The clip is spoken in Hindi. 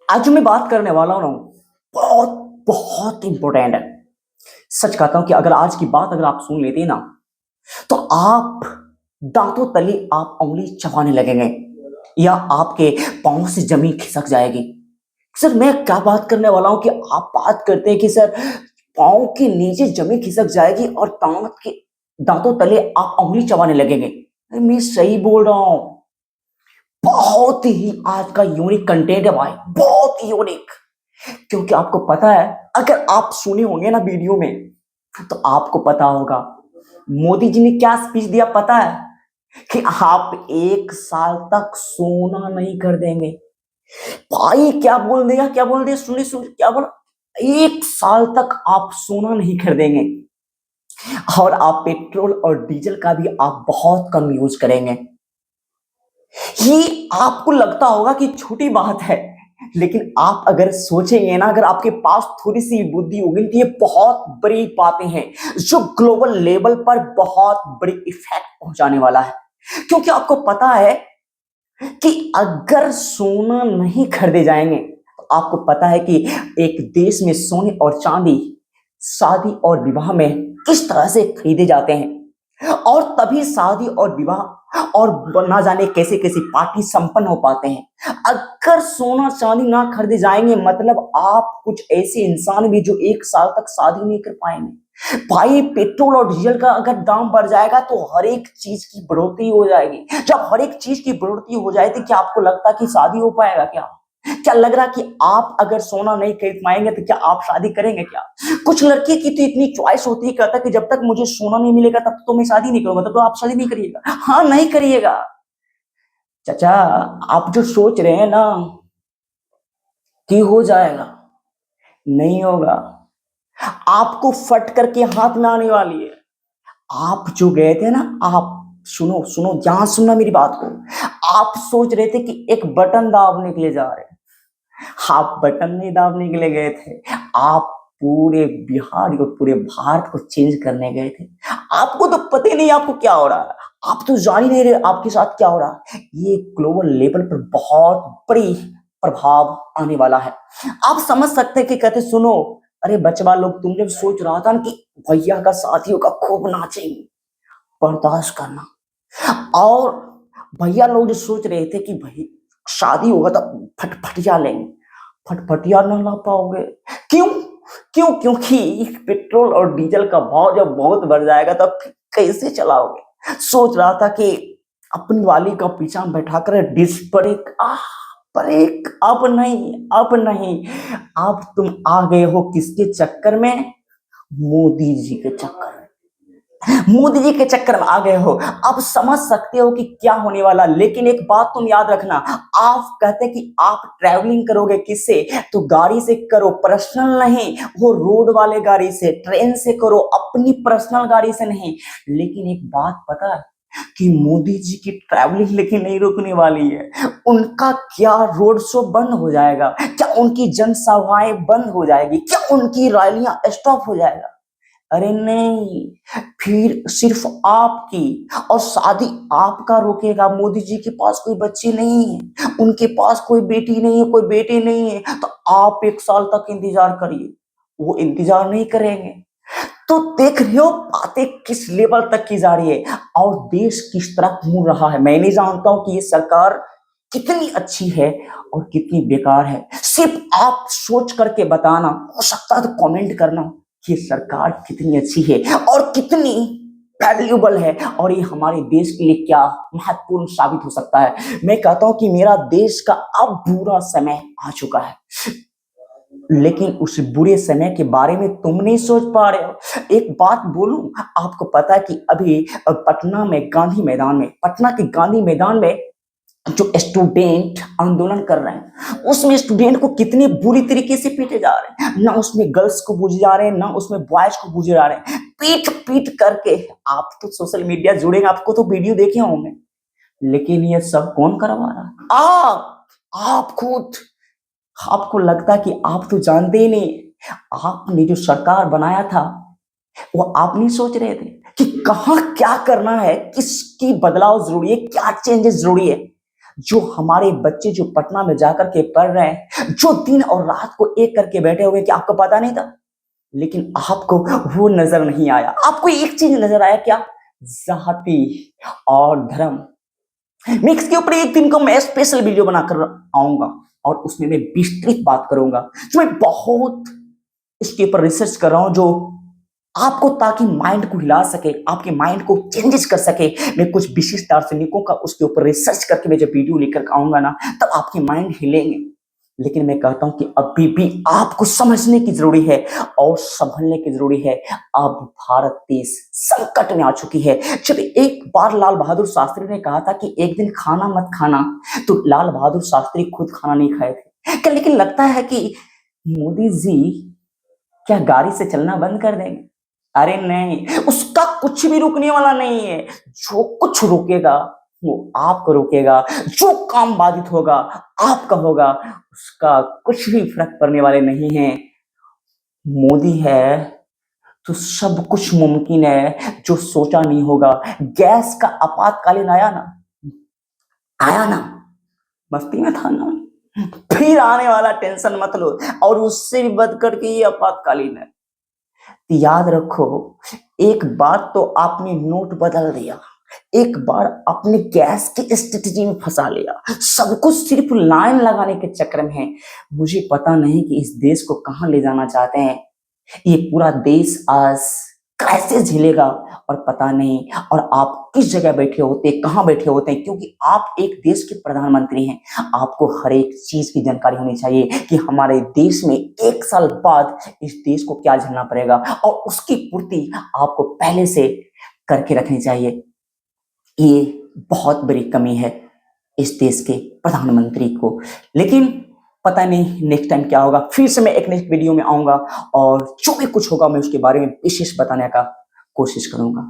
आज मैं बात करने वाला हूँ ना, बहुत बहुत इंपॉर्टेंट है। सच कहता हूं कि अगर आज की बात अगर आप सुन लेते हैं ना, तो आप दांतों तले आप उंगली चबाने लगेंगे या आपके पांव से जमीन खिसक जाएगी। सर मैं क्या बात करने वाला हूं कि आप बात करते हैं कि सर पांव के नीचे जमीन खिसक जाएगी और दांत के दांतों तले आप उंगली चबाने लगेंगे। अरे मैं सही बोल रहा हूं। बहुत ही आज का यूनिक कंटेंट है भाई, बहुत ही यूनिक। क्योंकि आपको पता है, अगर आप सुने होंगे ना वीडियो में, तो आपको पता होगा मोदी जी ने क्या स्पीच दिया पता है? कि आप 1 साल तक सोना नहीं कर देंगे। भाई क्या बोल दिया, क्या बोल दिया, सुनिए सुनिए क्या बोला। 1 साल तक आप सोना नहीं कर देंगे और आप पेट्रोल और डीजल का भी आप बहुत कम यूज करेंगे। ये आपको लगता होगा कि छोटी बात है, लेकिन आप अगर सोचेंगे ना, अगर आपके पास थोड़ी सी बुद्धि होगी तो ये बहुत बड़ी बातें हैं जो ग्लोबल लेवल पर बहुत बड़ी इफेक्ट पहुंचाने वाला है। क्योंकि आपको पता है कि अगर सोना नहीं खरीदे जाएंगे, तो आपको पता है कि एक देश में सोने और चांदी शादी और विवाह में किस तरह से खरीदे जाते हैं, और तभी शादी और विवाह और ना जाने कैसे कैसे पार्टी संपन्न हो पाते हैं। अगर सोना चांदी ना खरीदे जाएंगे, मतलब आप कुछ ऐसे इंसान भी जो 1 साल तक शादी नहीं कर पाएंगे। भाई पेट्रोल और डीजल का अगर दाम बढ़ जाएगा तो हर एक चीज की बढ़ोतरी हो जाएगी। जब हर एक चीज की बढ़ोतरी हो जाएगी, क्या आपको लगता है कि शादी हो पाएगा? क्या क्या लग रहा कि आप अगर सोना नहीं खरीद पाएंगे तो क्या आप शादी करेंगे? क्या कुछ लड़की की तो इतनी चॉइस होती है, कहता है कि जब तक मुझे सोना नहीं मिलेगा तब तो मैं शादी नहीं करूंगा। तब तो आप शादी नहीं करिएगा? हाँ नहीं करिएगा। चाचा, आप जो सोच रहे हैं ना कि हो जाएगा, नहीं होगा। आपको फट करके हाथ में आने वाली है। आप जो गए थे ना, आप सुनो सुनो, ध्यान सुनना मेरी बात को। आप सोच रहे थे कि एक बटन दाबने के लिए जा रहे हैं। आप बटन नहीं दाबने के लिए गए थे, आप पूरे बिहार और पूरे भारत को चेंज करने गए थे। आपको तो पता ही नहीं आपको क्या हो रहा है। आप तो जान ही नहीं रहे आपके साथ क्या हो रहा है। ये ग्लोबल लेवल पर बहुत बड़ी प्रभाव आने वाला है। आप समझ सकते हैं कि कहते सुनो, अरे बचवा लोग, तुम जब सोच रहा था ना कि भैया का शादी होगा, खूब नाचेंगे, बर्दाश्त करना। और भैया लोग जो सोच रहे थे कि भाई शादी होगा तो फटफटिया लेंगे, फटफटिया ना ला पाओगे। क्यों? क्यों? क्योंकि पेट्रोल और डीजल का भाव जब बहुत बढ़ जाएगा तब कैसे चलाओगे? सोच रहा था कि अपनी वाली का पीछा बैठाकर डिस्क पर एक पर एक, अब नहीं, अब नहीं। अब तुम आ गए हो किसके चक्कर में? मोदी जी के चक्कर में। मोदी जी के चक्कर में आ गए हो। अब समझ सकते हो कि क्या होने वाला। लेकिन एक बात तुम याद रखना, आप कहते कि आप ट्रैवलिंग करोगे किससे, तो गाड़ी से करो, पर्सनल नहीं, वो रोड वाले गाड़ी से, ट्रेन से करो, अपनी पर्सनल गाड़ी से नहीं। लेकिन एक बात पता है कि मोदी जी की ट्रैवलिंग लेकिन नहीं रुकने वाली है। उनका क्या रोड शो बंद हो जाएगा? क्या उनकी जनसभाएं बंद हो जाएगी? क्या उनकी रैलियां स्टॉप हो जाएगा? अरे नहीं, फिर सिर्फ आपकी और शादी आपका रोकेगा। मोदी जी के पास कोई बच्चे नहीं है, उनके पास कोई बेटी नहीं है, कोई बेटे नहीं है, तो आप 1 साल तक इंतजार करिए। वो इंतजार नहीं करेंगे। तो देख रहे हो बातें किस लेवल तक की जा रही है और देश किस तरफ मुड़ रहा है। मैं नहीं जानता हूं कि ये सरकार कितनी अच्छी है और कितनी बेकार है। सिर्फ आप सोच करके बताना, हो सकता है तो कमेंट करना कि सरकार कितनी अच्छी है और कितनी वैल्यूबल है, और ये हमारे देश के लिए क्या महत्वपूर्ण साबित हो सकता है। मैं कहता हूं कि मेरा देश का अब बुरा समय आ चुका है, लेकिन उस बुरे समय के बारे में तुम नहीं सोच पा रहे हो। एक बात बोलूं, आपको पता है कि अभी पटना में गांधी मैदान में, पटना के गांधी मैदान में जो स्टूडेंट आंदोलन कर रहे हैं, उसमें स्टूडेंट को कितनी बुरी तरीके से पीटे जा रहे हैं। ना उसमें गर्ल्स को पूजे जा रहे हैं, ना उसमें बॉयज को पूजे जा रहे हैं, पीट पीट करके। आप तो सोशल मीडिया जुड़े, आपको तो वीडियो देखे होंगे। लेकिन ये सब कौन करवा रहा है? आप खुद। आपको लगता है कि आप तो जानते ही नहीं। आपने जो सरकार बनाया था, वो आप नहीं सोच रहे थे कि कहां क्या करना है, किसकी बदलाव जरूरी है, क्या चेंजेस जरूरी है। जो हमारे बच्चे जो पटना में जाकर के पढ़ रहे हैं, जो दिन और रात को एक करके बैठे हुए, क्या आपको पता नहीं था? लेकिन आपको वो नजर नहीं आया। आपको एक चीज नजर आया, क्या? जाति और धर्म। मैं इसके ऊपर एक दिन को मैं स्पेशल वीडियो बनाकर आऊंगा और उसमें मैं विस्तृत बात करूंगा, जो मैं बहुत इसके ऊपर रिसर्च कर रहा हूं, जो आपको ताकि माइंड को हिला सके, आपके माइंड को चेंजेस कर सके। मैं कुछ विशिष्ट दार्शनिकों का उसके ऊपर रिसर्च करके मैं जब वीडियो लेकर आऊंगा ना, तब आपके माइंड हिलेंगे। लेकिन मैं कहता हूं कि अभी भी आपको समझने की जरूरी है और संभलने की जरूरी है। अब भारत देश संकट में आ चुकी है। जब एक बार लाल बहादुर शास्त्री ने कहा था कि एक दिन खाना मत खाना, तो लाल बहादुर शास्त्री खुद खाना नहीं खाए थे। लेकिन लगता है कि मोदी जी क्या गाड़ी से चलना बंद कर देंगे? अरे नहीं, उसका कुछ भी रुकने वाला नहीं है। जो कुछ रुकेगा वो आपको रोकेगा। जो काम बाधित होगा आपका होगा, उसका कुछ भी फर्क पड़ने वाले नहीं है। मोदी है तो सब कुछ मुमकिन है। जो सोचा नहीं होगा, गैस का आपातकालीन आया ना, मस्ती में था ना, फिर आने वाला टेंशन मत लो। और उससे भी बढ़ करके ये आपातकालीन है। याद रखो, एक बार तो आपने नोट बदल दिया, एक बार आपने गैस की स्ट्रेटजी में फंसा लिया, सब कुछ सिर्फ लाइन लगाने के चक्कर में है। मुझे पता नहीं कि इस देश को कहां ले जाना चाहते हैं। ये पूरा देश आज क्राइसिस झेलेगा और पता नहीं, और आप किस जगह बैठे होते, कहां बैठे होते हैं, क्योंकि आप एक देश के प्रधानमंत्री हैं। आपको हर एक चीज की जानकारी होनी चाहिए कि हमारे देश में 1 साल बाद इस देश को क्या झेलना पड़ेगा, और उसकी पूर्ति आपको पहले से करके रखनी चाहिए। ये बहुत बड़ी कमी है इस देश के प्रधानमंत्री को। लेकिन पता नहीं नेक्स्ट टाइम क्या होगा। फिर से मैं एक नेक्स्ट वीडियो में आऊंगा और जो भी कुछ होगा मैं उसके बारे में विशेष बताने का कोशिश करूंगा।